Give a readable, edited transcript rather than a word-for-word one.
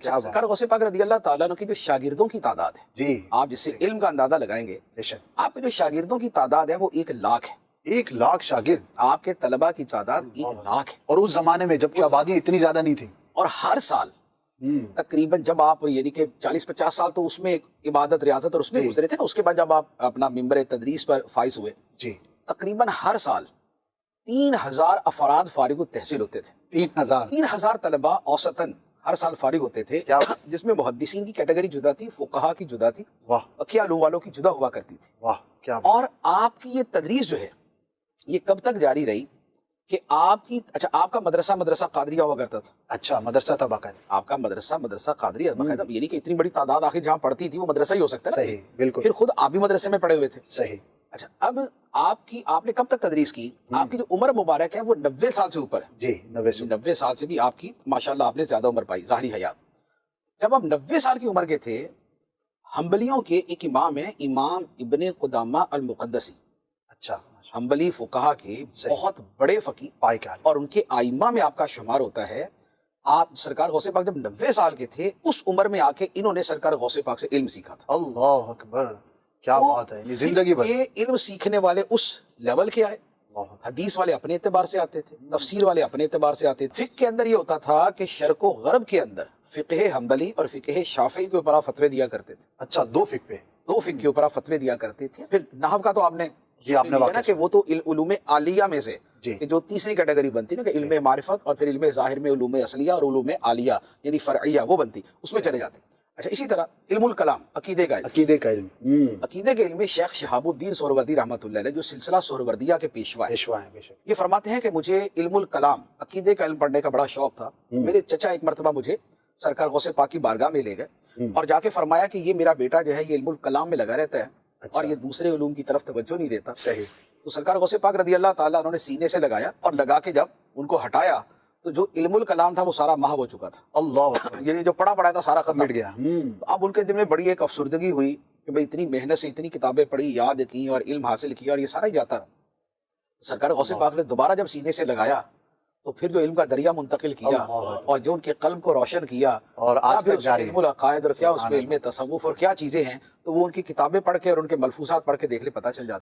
کیا سرکار غوث پاک رضی اللہ تعالیٰ عنہ کی جو شاگردوں کی تعداد ہے جی آپ جس سے علم کا اندازہ لگائیں گے، بے شک آپ کے جو شاگردوں کی تعداد ہے وہ 1,00,000 ہے۔ 1,00,000 شاگرد آپ کے طلبہ کی تعداد 1,00,000 ہے، اور اس زمانے میں جبکہ آبادی اتنی زیادہ نہیں تھی۔ اور ہر سال تقریباً جب آپ یعنی کہ 40-50 سال تو اس میں عبادت ریاضت اور اس میں گزرے تھے نا، اس کے بعد جب آپ اپنا ممبر تدریس پر فائز ہوئے، جی تقریباً ہر سال 3,000 افراد فارغ التحصیل ہوتے تھے۔ 3,000 3,000 طلبہ اوسطاً ہر سال فارغ ہوتے تھے، کیا جس میں محدثین کی کیٹیگری جدا تھی، فقہا کی جدا تھی، واہ فقیہ علوم والوں کی جدا ہوا کرتی تھی۔ واہ کیا اور آپ کی یہ تدریس جو ہے یہ کب تک جاری رہی کہ آپ کا مدرسہ قادریہ ہوا کرتا تھا، اچھا مدرسہ تھا باقاعدہ۔ آپ کا مدرسہ قادریہ باقاعدہ، یعنی کہ اتنی بڑی تعداد آخر جہاں پڑھتی تھی وہ مدرسہ ہی ہو سکتا ہے نا۔ صحیح بالکل پھر خود آپ بھی مدرسے میں پڑھے ہوئے تھے۔ صحیح۔ اچھا اب آپ نے کب تک تدریس کی؟ آپ کی جو عمر مبارک ہے وہ 90 سال سے اوپر ہے۔ جی 90 سال سے بھی آپ کی ماشاءاللہ آپ نے زیادہ عمر پائی، ظاہری حیات۔ جب آپ 90 سال کی عمر کے تھے، حنبلیوں کے ایک امام ہیں، امام ابن قدامہ المقدسی، اچھا حنبلی فقہا کے بہت بڑے فقیہ، پائے کیا اور ان کے ائمہ میں آپ کا شمار ہوتا ہے۔ آپ سرکار غوث پاک جب 90 سال کے تھے، اس عمر میں آ کے انہوں نے سرکار غوث پاک سے علم سیکھا تھا۔ اللہ اکبر کیا تو بات ہے، زندگی بھر یہ علم سیکھنے والے اس لیول کے آئے، حدیث والے اپنے اعتبار سے آتے تھے، تفسیر والے اپنے اعتبار سے آتے تھے۔ فقہ کے اندر یہ ہوتا تھا کہ شرق و غرب کے اندر فقہ حنبلی اور فقہ شافعی کے اوپر آپ فتوے دیا کرتے تھے، اچھا دو فقہ پہ دو فقہ کے اوپر آپ فتوے دیا کرتے تھے۔ پھر نحو کا تو آپ نے جی آپ نے نا واقعہ کہ وہ تو علوم عالیہ میں سے جی کہ جو تیسری کیٹیگری بنتی نا کہ علم معرفت اور پھر علم ظاہر میں علوم اصلیہ اور علوم عالیہ یعنی فرعیہ وہ بنتی، اس میں چلے جاتے۔ اچھا اسی طرح علم الکلام، عقیدے کا علم، عقیدے کا علم عقیدے کے علم میں شیخ شہاب الدین سہروردی رحمۃ اللہ علیہ جو سلسلہ سہروردیہ کے پیشوا ہیں، پیشوا ہے بے شک۔ یہ فرماتے ہیں کہ مجھے علم الکلام عقیدے کا علم پڑھنے کا بڑا شوق تھا۔ میرے چچا ایک مرتبہ مجھے سرکار غوث پاک کی بارگاہ میں لے گئے اور جا کے فرمایا کہ یہ میرا بیٹا جو ہے یہ علم الکلام میں لگا رہتا ہے اور یہ دوسرے علوم کی طرف توجہ نہیں دیتا۔ صحیح۔ تو سرکار غوث پاک رضی اللہ تعالیٰ انہوں نے سینے سے لگایا اور لگا کے جب ان کو ہٹایا تو جو علم الکلام تھا وہ سارا محو ہو چکا تھا، اللہ اکبر یعنی جو پڑھا تھا سارا ختم مٹ گیا۔ اب ان کے دل میں بڑی ایک افسردگی ہوئی کہ بھئی اتنی محنت سے اتنی کتابیں پڑھی، یاد کی اور علم حاصل کیا اور یہ سارا ہی جاتا رہا۔ سرکار غوث پاک نے دوبارہ جب سینے سے لگایا تو پھر جو علم کا دریا منتقل کیا اور جو ان کے قلب کو روشن کیا، اور آج پھر تک اس جاری میں علم العقائد اور کیا اس میں علم تصوف اور کیا چیزیں ہیں، تو وہ ان کی کتابیں پڑھ کے اور ان کے ملفوظات پڑھ کے دیکھ لے پتہ چل جاتا۔